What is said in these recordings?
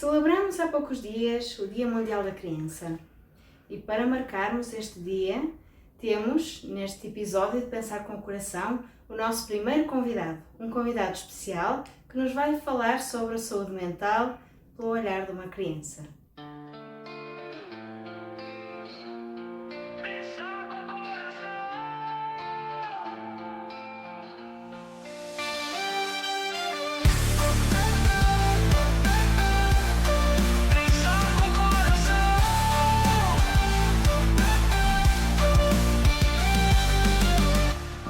Celebramos há poucos dias o Dia Mundial da Criança e para marcarmos este dia temos, neste episódio de Pensar com o Coração, o nosso primeiro convidado, um convidado especial que nos vai falar sobre a saúde mental pelo olhar de uma criança.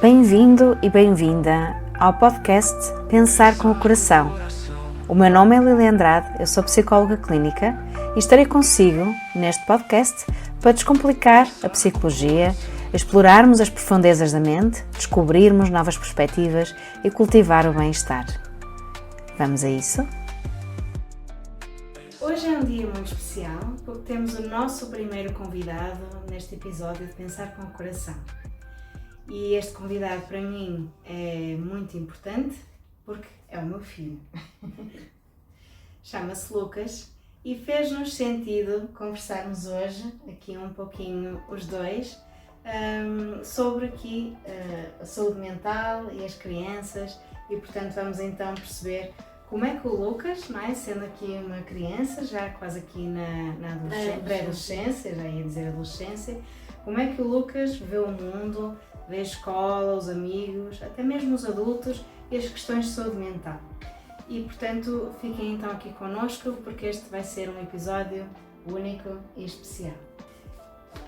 Bem-vindo e bem-vinda ao podcast Pensar com o Coração. O meu nome é Lili Andrade, eu sou psicóloga clínica e estarei consigo neste podcast para descomplicar a psicologia, explorarmos as profundezas da mente, descobrirmos novas perspectivas e cultivar o bem-estar. Vamos a isso? Hoje é um dia muito especial porque temos o nosso primeiro convidado neste episódio de Pensar com o Coração. E este convidado para mim é muito importante porque é o meu filho. Chama-se Lucas e fez-nos sentido conversarmos hoje, aqui um pouquinho os dois, sobre aqui a saúde mental e as crianças e portanto vamos então perceber como é que o Lucas, não é? Sendo aqui uma criança, já quase aqui na pré-adolescência, já ia dizer adolescência, como é que o Lucas vê o mundo, vê a escola, os amigos, até mesmo os adultos e as questões de saúde mental. E portanto fiquem então aqui connosco porque este vai ser um episódio único e especial.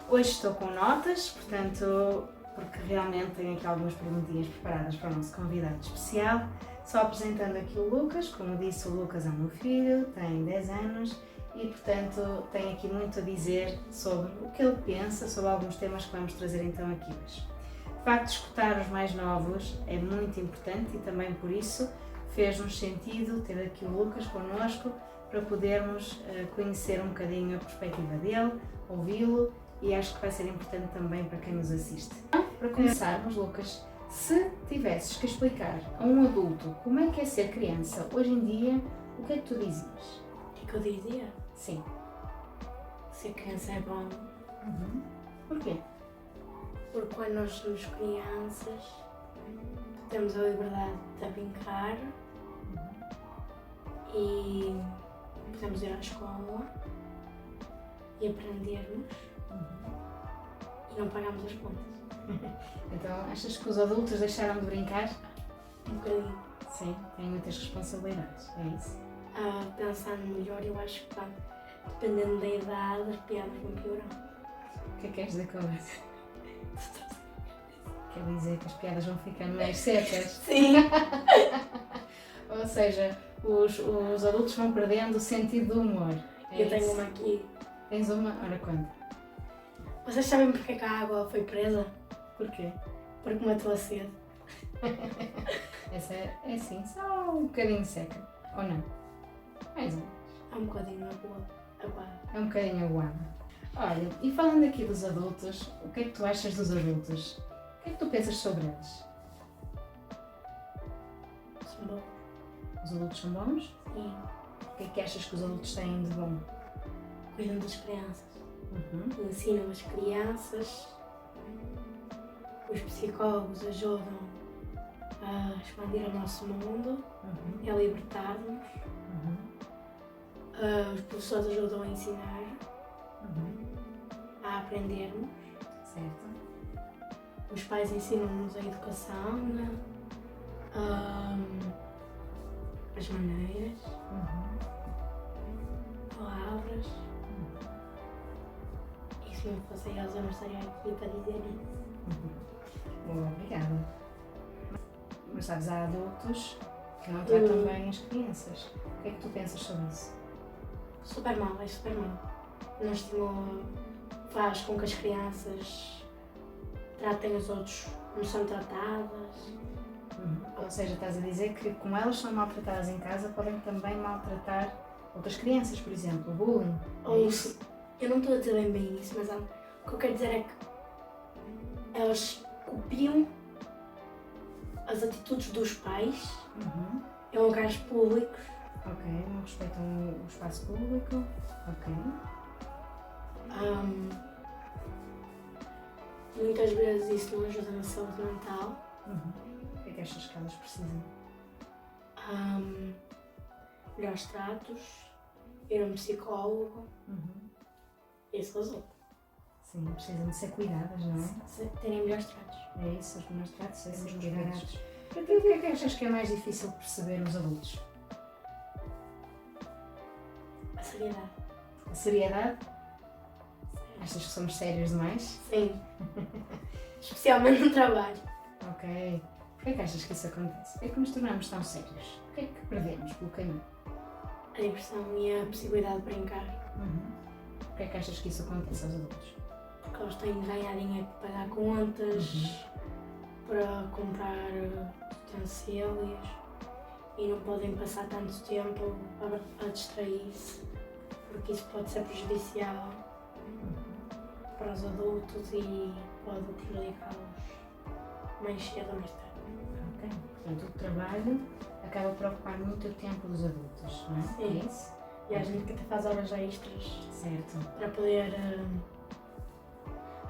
Hoje estou com notas, portanto, porque realmente tenho aqui algumas perguntinhas preparadas para o nosso convidado especial. Só apresentando aqui o Lucas, como disse, o Lucas é o meu filho, tem 10 anos e portanto tem aqui muito a dizer sobre o que ele pensa, sobre alguns temas que vamos trazer então aqui hoje. De facto, escutar os mais novos é muito importante e também por isso fez-nos sentido ter aqui o Lucas connosco para podermos conhecer um bocadinho a perspectiva dele, ouvi-lo e acho que vai ser importante também para quem nos assiste. Para começarmos, Lucas, se tivesses que explicar a um adulto como é que é ser criança hoje em dia, o que é que tu dizias? O que é que eu dizia? Sim. Ser criança é bom. Porquê? Porque quando nós somos crianças, temos a liberdade de brincar e podemos ir à escola e aprendermos e não pagamos as contas. Então, achas que os adultos deixaram de brincar? Um bocadinho. Sim, têm muitas responsabilidades, é isso? Pensando melhor, eu acho que dependendo da idade, as piadas vão piorar. O que é que queres dizer com isso? Quer dizer que as piadas vão ficando mais secas? Sim! Ou seja, os adultos vão perdendo o sentido do humor. Eu tenho uma aqui. Tens uma? Ora, conta. Vocês sabem porque é que a água foi presa? Porquê? Porque matou a sede. Essa é assim, só um bocadinho seca. Ou não? Mais ou menos. É um bocadinho aguada. É um bocadinho aguada. Olha, e falando aqui dos adultos, o que é que tu achas dos adultos? O que é que tu pensas sobre eles? São bons. Os adultos são bons? Sim. O que é que achas que os adultos têm de bom? Cuidam das crianças. Ensinam as crianças. Os psicólogos ajudam a expandir o nosso mundo, a libertar-nos. Os professores ajudam a ensinar, a aprendermos. Certo. Os pais ensinam-nos a educação, as maneiras, palavras. E se não fosse eles, eu não estaria aqui para dizer isso. Boa, obrigada. Mas sabes, há adultos que não tratam bem as crianças. O que é que tu pensas sobre isso? Super mal, é super mal. Não estimula, faz com que as crianças tratem os outros como são tratadas. Ou seja, estás a dizer que como elas são maltratadas em casa, podem também maltratar outras crianças, por exemplo, bullying. Ou isso. Eu não estou a dizer bem isso, mas o que eu quero dizer é que elas copiam as atitudes dos pais em lugares públicos Ok, não respeitam o espaço público. Ok. Muitas vezes isso não ajuda na saúde mental. O que é que achas que elas precisam? Melhores tratos, ir a um psicólogo, isso resulta. Sim, precisam de ser cuidadas, não é? Terem melhores tratos. É isso, os melhores tratos, serem os cuidados. Então, o que é que achas que é mais difícil de perceber nos adultos? A seriedade. A seriedade? Achas que somos sérios demais? Sim. Especialmente no trabalho. Ok. Porquê é que achas que isso acontece? Porquê é que nos tornamos tão sérios? O que é que perdemos pelo caminho? A diversão e a possibilidade de brincar. Porquê é que achas que isso acontece aos adultos? Porque eles têm de ganhar dinheiro para pagar contas, para comprar utensílios e não podem passar tanto tempo a distrair-se, porque isso pode ser prejudicial para os adultos e pode prejudicá-los mais cedo ou mais tarde. Ok. Portanto, o trabalho acaba por ocupar muito o tempo dos adultos, não é? Sim. É isso? E há gente que até faz horas extras Certo. para poder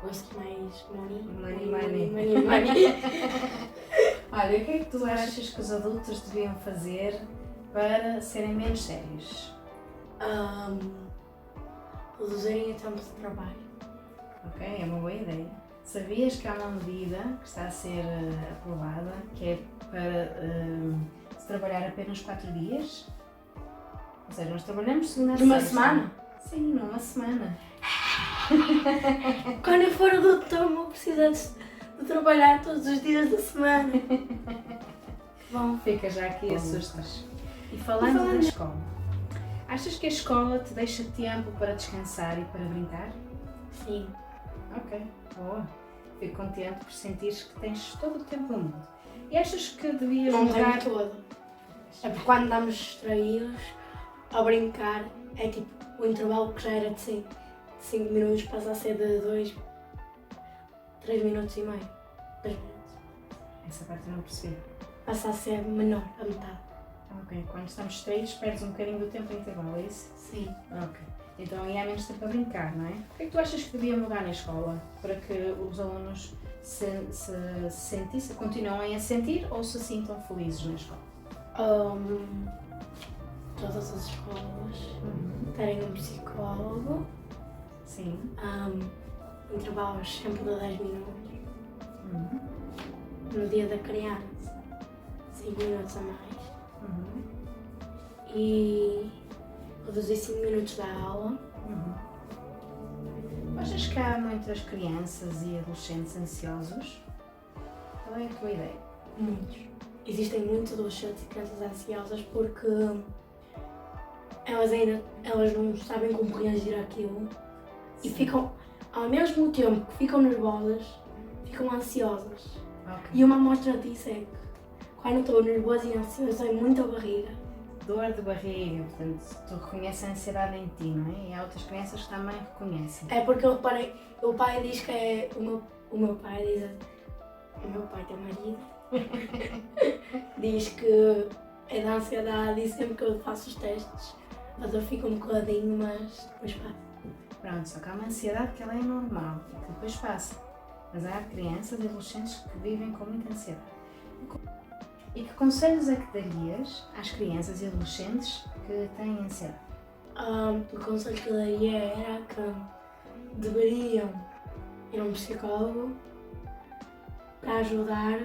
waste mais money. Money. Olha, o que é que tu achas que os adultos deviam fazer para serem menos sérios? Reduzirem o tempo de trabalho. Ok, é uma boa ideia. Sabias que há uma medida que está a ser aprovada que é para se trabalhar apenas 4 dias? Ou seja, nós trabalhamos segunda a Numa sexta. semana? Sim, numa semana. Quando eu for adulto, vou precisar de trabalhar todos os dias da semana. Bom, Fica já aqui assustas. E falando da escola, achas que a escola te deixa tempo para descansar e para brincar? sim. Ok, boa. Fico contente por sentires que tens todo o tempo do mundo. E achas que devias Não mudar... tenho todo. É porque quando estamos distraídos, ao brincar, é tipo o intervalo que já era de 5 minutos passa a ser de 2, 3 minutos e meio. 2 minutos. Essa parte eu não percebi. Passa a ser menor, a metade. Ok, quando estamos distraídos perdes um bocadinho do tempo em intervalo, é isso? Sim. Ok. Então aí há menos tempo a brincar, não é? O que é que tu achas que devia mudar na escola para que os alunos se sentissem, continuem a sentir ou se sintam felizes na escola? Todas as escolas terem um psicólogo, Sim. intervalos sempre de 10 minutos. No dia da criança, 5 minutos a mais. E reduzir 5 minutos da aula. Achas que há muitas crianças e adolescentes ansiosos? Qual é a tua ideia? Muitos. Existem muitos adolescentes e crianças ansiosas porque elas não sabem como reagir àquilo e ficam, ao mesmo tempo que ficam nervosas, ficam ansiosas. Ok. E uma amostra disso é que quando estou nervosa e ansiosa tenho muita barriga. Dor de barriga, portanto, tu reconheces a ansiedade em ti, não é? E há outras crianças que também reconhecem. É porque eu reparei, o pai diz que é. O meu pai diz. O meu pai tem marido. Diz que é da ansiedade e sempre que eu faço os testes a dor fica um bocadinho, mas depois passa. Pronto, só que há uma ansiedade que ela é normal e que depois passa. Mas há crianças e adolescentes que vivem com muita ansiedade. E que conselhos é que darias às crianças e adolescentes que têm ansiedade? O conselho que eu daria era que deveriam ir a um psicólogo para ajudar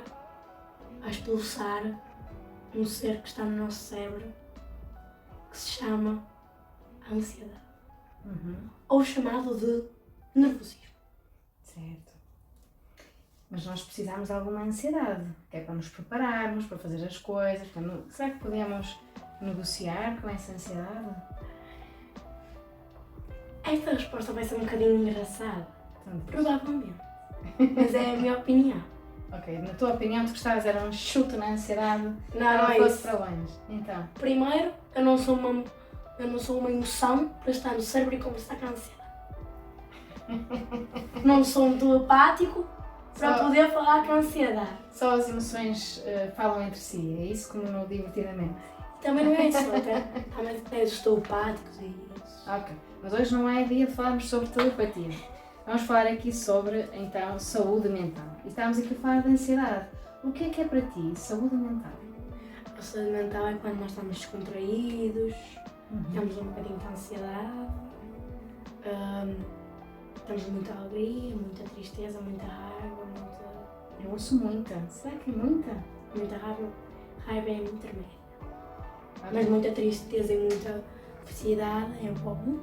a expulsar um ser que está no nosso cérebro que se chama ansiedade. Ou chamado de nervosismo. Certo. Mas nós precisamos de alguma ansiedade, que é para nos prepararmos, para fazer as coisas. Será que podemos negociar com essa ansiedade? Esta resposta vai ser um bocadinho engraçada. Então, Provavelmente. Mas é a minha opinião. ok, na tua opinião, tu gostavas era um chute na ansiedade Não ela é fosse isso. para longe. Então, Primeiro, eu não sou uma emoção para estar no cérebro e conversar com a ansiedade. Não sou um telepático para poder falar com a ansiedade. só as emoções falam entre si, é isso como no Divertidamente? Também não é isso, também tem os telepáticos e isso. Ok, mas hoje não é dia de falarmos sobre telepatia. Vamos falar aqui sobre, então, saúde mental. E estamos aqui a falar de ansiedade. O que é para ti saúde mental? A saúde mental é quando nós estamos descontraídos, temos um bocadinho de ansiedade, temos muita alegria, muita tristeza, muita raiva, Eu ouço muita. Será que é muita? muita raiva. Raiva é muito intermédia. Mas muita tristeza e muita felicidade é bom.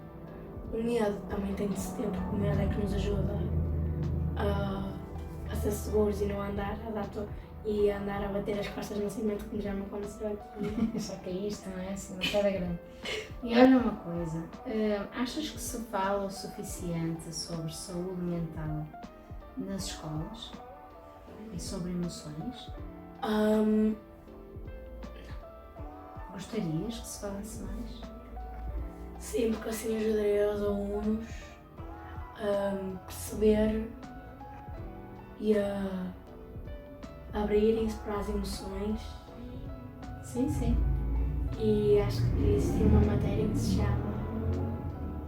O medo também tem de se ter, porque o medo é que nos ajuda a ser seguros e não andar e andar a bater as costas no cimento, como já me aconteceu aqui. Só que é isto, não é? Assim, uma queda grande. E olha uma coisa, achas que se fala o suficiente sobre saúde mental nas escolas e sobre emoções? Gostarias que se falasse mais? Sim, porque assim ajudaria os alunos a perceber e a abrirem-se para as emoções. Sim, sim. E acho que existe uma matéria que se chama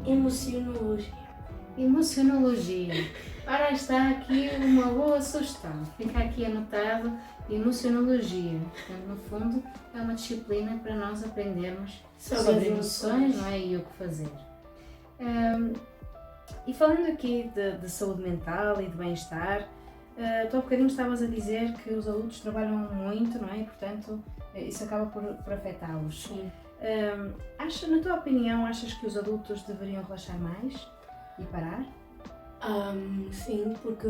emocionologia. Emocionologia. Ora, está aqui uma boa sugestão. Fica aqui anotado emocionologia. Portanto, no fundo, é uma disciplina para nós aprendermos sobre as emoções, não é? E o que fazer. E falando aqui de saúde mental e de bem-estar, tu há bocadinho estavas a dizer que os adultos trabalham muito, não é? E, portanto, isso acaba por afetá-los. Sim. Na tua opinião, achas que os adultos deveriam relaxar mais e parar? Sim, porque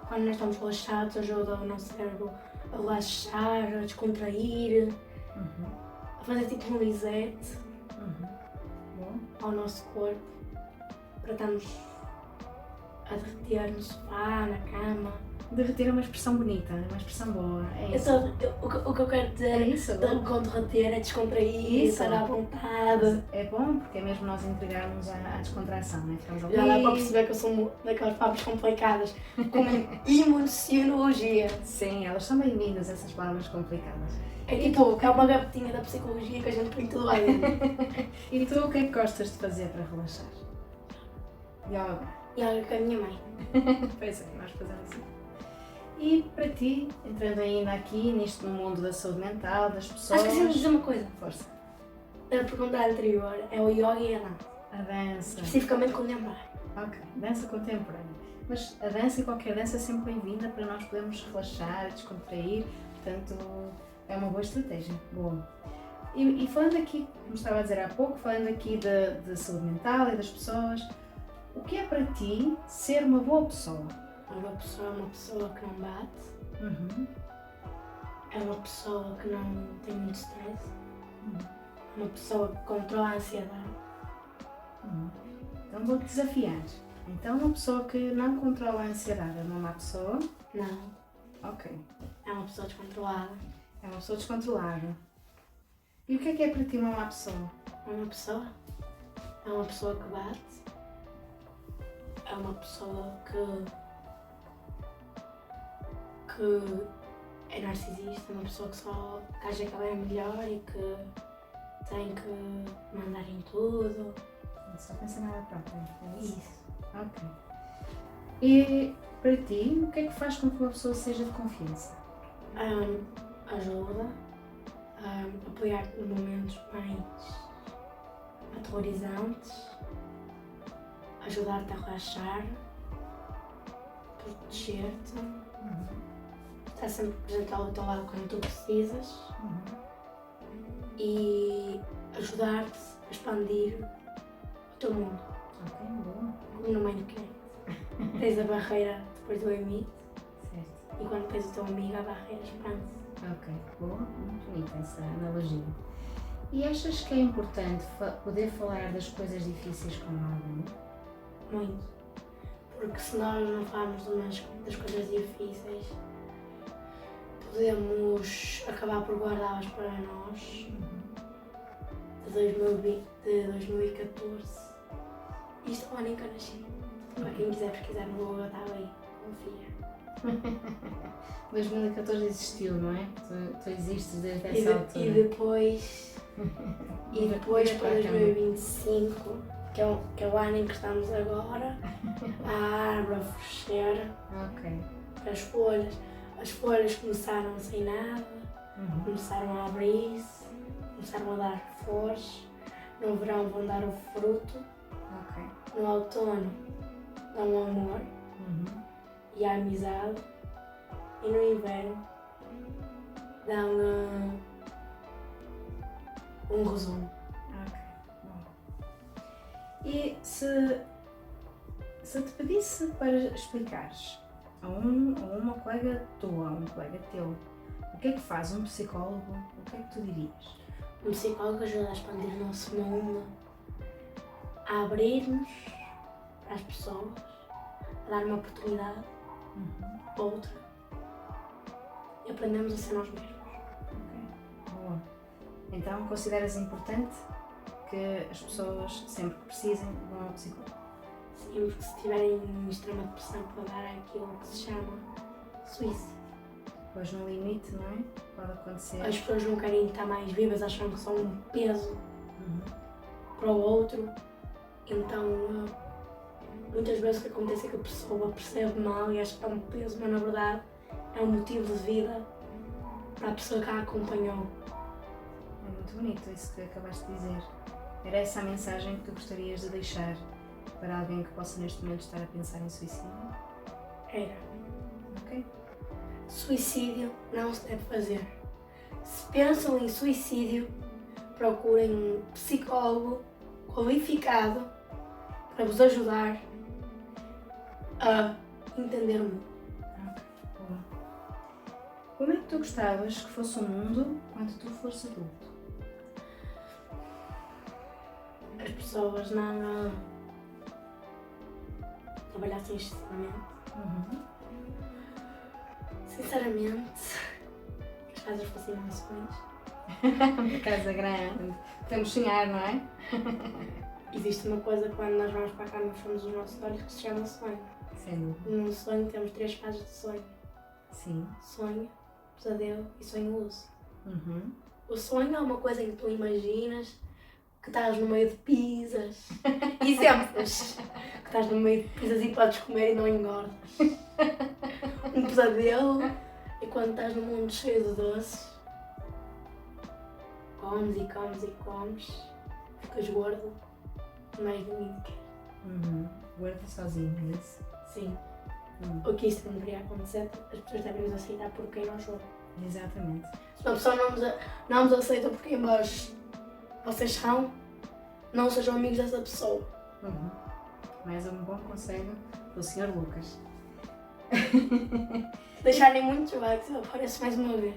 quando nós estamos relaxados ajuda o nosso cérebro a relaxar, a descontrair, a fazer tipo um reset Bom. ao nosso corpo, para estarmos a derreter no sofá, na cama. Derreter é uma expressão bonita, é uma expressão boa. É isso. O que eu quero dizer É isso, com derreter é descontrair, Isso. estar à vontade. É bom porque é mesmo nós entregarmos à descontração, não é? Ficamos ali. Já dá para perceber que eu sou daquelas palavras complicadas, como emocionologia. Sim, elas são bem-vindas, essas palavras complicadas. É tipo, é uma gavetinha da psicologia que a gente põe tudo lá dentro. E tu o que é que gostas de fazer para relaxar? Yoga. E olha com a minha mãe. Pois é, nós fazemos isso. E para ti, entrando ainda aqui nisto no mundo da saúde mental, das pessoas. Esqueci de dizer uma coisa. Força. A pergunta anterior é o yoga e a dança. A dança. Especificamente contemporânea. Ok, dança contemporânea. Mas a dança e qualquer dança é sempre bem-vinda para nós podermos relaxar, descontrair, portanto é uma boa estratégia. Bom. E falando aqui, como estava a dizer há pouco, falando aqui de saúde mental e das pessoas, o que é para ti ser uma boa pessoa? Uma pessoa é uma pessoa que não bate, é uma pessoa que não tem muito stress, é uma pessoa que controla a ansiedade. Então vou-te desafiar. Então uma pessoa que não controla a ansiedade é uma má pessoa? Não, Ok. é uma pessoa descontrolada. É uma pessoa descontrolada. E o que é para ti uma má pessoa? Uma pessoa é uma pessoa que bate, é uma pessoa que é narcisista, uma pessoa que só acha que ela é melhor e que tem que mandar em tudo. Só pensa nela própria. É isso? Isso. Ok. E para ti, o que é que faz com que uma pessoa seja de confiança? Ajuda, apoiar-te nos momentos mais aterrorizantes, ajudar-te a relaxar, proteger-te, estar sempre presente ao teu lado quando tu precisas e ajudar-te a expandir o teu mundo. Ok, boa. Como no Minecraft. Tens a barreira depois do limite Certo. e quando tens o teu amigo a barreira expande-se. Ok, boa. Muito bonita essa analogia. E achas que é importante poder falar das coisas difíceis com alguém? Muito. Porque se nós não falarmos das coisas difíceis, podemos acabar por guardá-las para nós. De 2014. Isto é o ano em que eu nasci. Para quem quiser pesquisar no Google, está aí. Confia. 2014 existiu, não é? Tu existes desde E, essa altura. e depois para 2025, que é o ano em que estamos agora, a árvore a florescer, Ok. as folhas começaram sem nada, começaram a abrir-se, começaram a dar flores, no verão vão dar o fruto, Ok. no outono dão o amor e a amizade, e no inverno dão um resumo. Ok. Bom. E se te pedisse para explicares a uma colega tua, a um colega teu, o que é que faz um psicólogo, o que é que tu dirias? Um psicólogo ajuda a expandir o nosso mundo, a abrir-nos para as pessoas, a dar uma oportunidade, outra, e aprendemos a ser nós mesmos. Ok. Boa. Então, consideras importante que as pessoas, sempre que precisem, vão ao psicólogo? Sim, porque se tiverem em extrema depressão pode dar aquilo que se chama suicídio. Pois no limite, não é? Pode acontecer. As pessoas não querem estar mais vivas, acham que são um peso para o outro. Então, muitas vezes o que acontece é que a pessoa percebe mal e acha que é um peso, mas na verdade é um motivo de vida para a pessoa que a acompanhou. É muito bonito isso que acabaste de dizer. Era essa a mensagem que tu gostarias de deixar para alguém que possa neste momento estar a pensar em suicídio? Era. Ok? Suicídio não se deve fazer. Se pensam em suicídio, procurem um psicólogo qualificado para vos ajudar a entender o mundo. Ok, boa. Como é que tu gostavas que fosse o mundo quando tu fores adulto? As pessoas não trabalhassem excessivamente. Sinceramente, que as casas fossem mansões. Uma casa grande. Podemos sonhar, não é? Existe uma coisa quando nós vamos para a cama e fechamos os nossos olhos que se chama sonho. Sem dúvida. Num sonho temos 3 fases de sonho. Sim. Sonho, pesadelo e sonho lúcido. Uhum. O sonho é uma coisa em que tu imaginas que estás no meio de pizzas. Exemplos! Que estás no meio de pizzas e podes comer e não engordas. Um pesadelo é quando estás num mundo cheio de doces. Comes e comes e comes. Ficas gordo. Mais do que Guarda sozinho, é isso? sim. O que isso não deveria acontecer, as pessoas devem nos aceitar por quem nós somos. Exatamente. Se uma pessoa não nos aceita por quem vocês são, não sejam amigos dessa pessoa. Mais um bom conselho do Sr. Lucas. Deixarem muitos likes, eu apareço mais uma vez.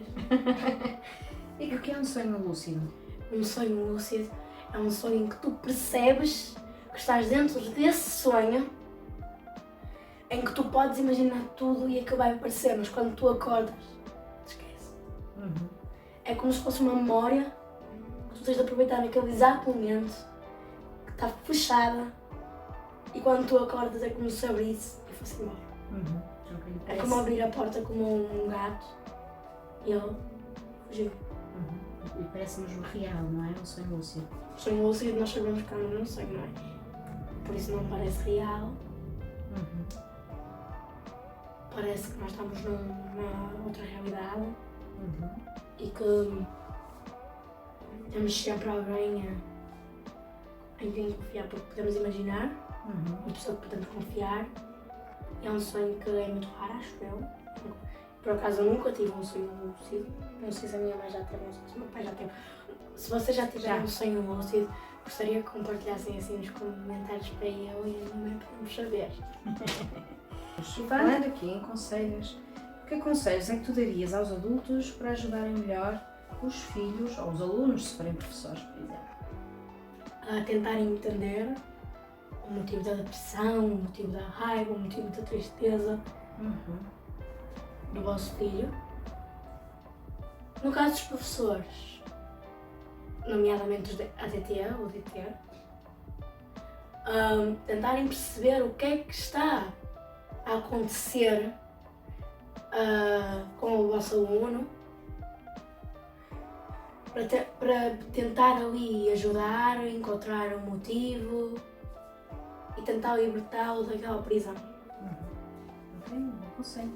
E o que é um sonho lúcido? Um sonho lúcido é um sonho em que tu percebes que estás dentro desse sonho, em que tu podes imaginar tudo e é que vai aparecer, mas quando tu acordas, esquece. É como se fosse uma memória que tu tens de aproveitar naquele exato momento, que está fechada, e quando tu acordas é como se abrisse e fosse embora. É como abrir a porta como um gato e ele fugiu. E parece-nos real, não é? Um sonho lúcido. O sonho lúcido nós sabemos que anda num sonho, não é? Por isso não parece real. Parece que nós estamos numa outra realidade e que temos sempre alguém em quem confiar, porque podemos imaginar, uma pessoa que podemos confiar. É um sonho que é muito raro, acho eu. Por acaso eu nunca tive um sonho lúcido. Não sei se a minha mãe já teve um sonho, se o meu pai já teve. Se vocês já tiveram um sonho lúcido, gostaria que compartilhassem assim nos comentários para eu e a minha mãe podemos saber. Falando aqui em conselhos, que conselhos é que tu darias aos adultos para ajudarem melhor os filhos ou os alunos, se forem professores, por exemplo? A tentarem entender o motivo da depressão, o motivo da raiva, o motivo da tristeza do vosso filho. No caso dos professores, nomeadamente os ATT ou DT, tentarem perceber o que é que está a acontecer com o vosso aluno para tentar ali ajudar, encontrar um motivo e tentar libertá-lo daquela prisão. Ok, um bom conselho.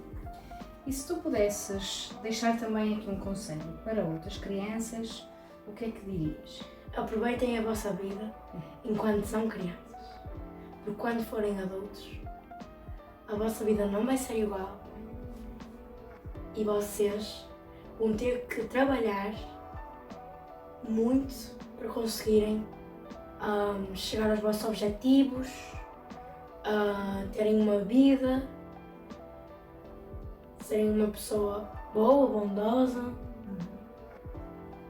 E se tu pudesses deixar também aqui um conselho para outras crianças, o que é que dirias? Aproveitem a vossa vida enquanto são crianças, porque quando forem adultos, a vossa vida não vai ser igual e vocês vão ter que trabalhar muito para conseguirem chegar aos vossos objetivos, terem uma vida, serem uma pessoa boa, bondosa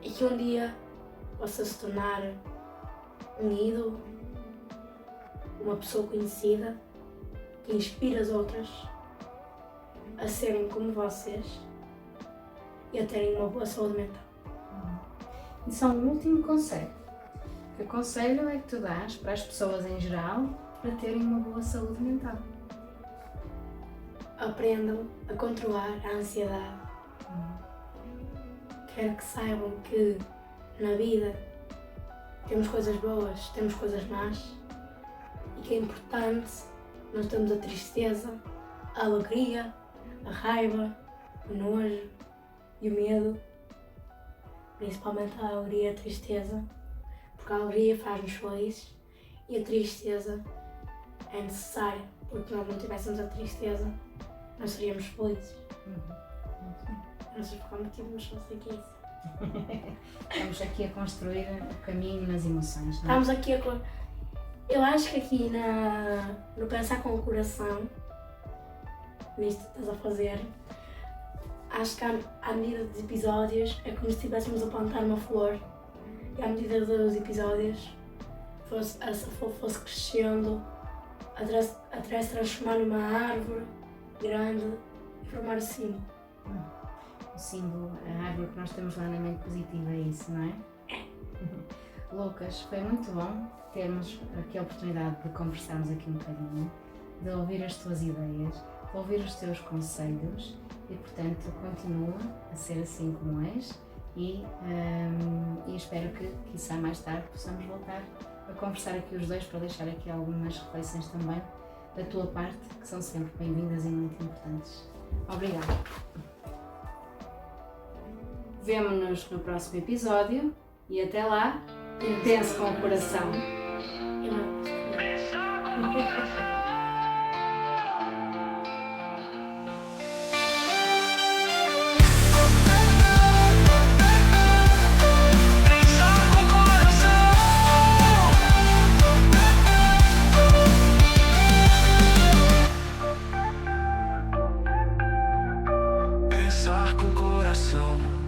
e que um dia possa se tornar um ídolo, uma pessoa conhecida que inspira as outras a serem como vocês e a terem uma boa saúde mental. E só um último conselho. Que conselho é que tu dás para as pessoas em geral para terem uma boa saúde mental? Aprendam a controlar a ansiedade. Quero que saibam que na vida temos coisas boas, temos coisas más e que é importante nós termos a tristeza, a alegria, a raiva, o nojo e o medo, principalmente a alegria e a tristeza, porque a alegria faz-nos felizes e a tristeza é necessária, porque se nós não tivéssemos a tristeza, não seríamos felizes. Não sei por qual motivo, mas só sei que é isso. Estamos aqui a construir o caminho nas emoções, não é? Estamos aqui Eu acho que aqui no Pensar com o Coração, nisto que estás a fazer, acho que à medida dos episódios é como se estivéssemos a plantar uma flor e à medida dos episódios essa flor fosse crescendo até se transformar numa árvore grande e formar o símbolo. O símbolo, a árvore que nós temos lá na mente positiva, é isso, não é? Lucas, foi muito bom termos aqui a oportunidade de conversarmos aqui um bocadinho, de ouvir as tuas ideias, de ouvir os teus conselhos e, portanto, continua a ser assim como és e espero que, quiçá mais tarde, possamos voltar a conversar aqui os dois para deixar aqui algumas reflexões também da tua parte, que são sempre bem-vindas e muito importantes. Obrigada! Vemo-nos no próximo episódio e até lá, pense com o coração. Pensar com o coração.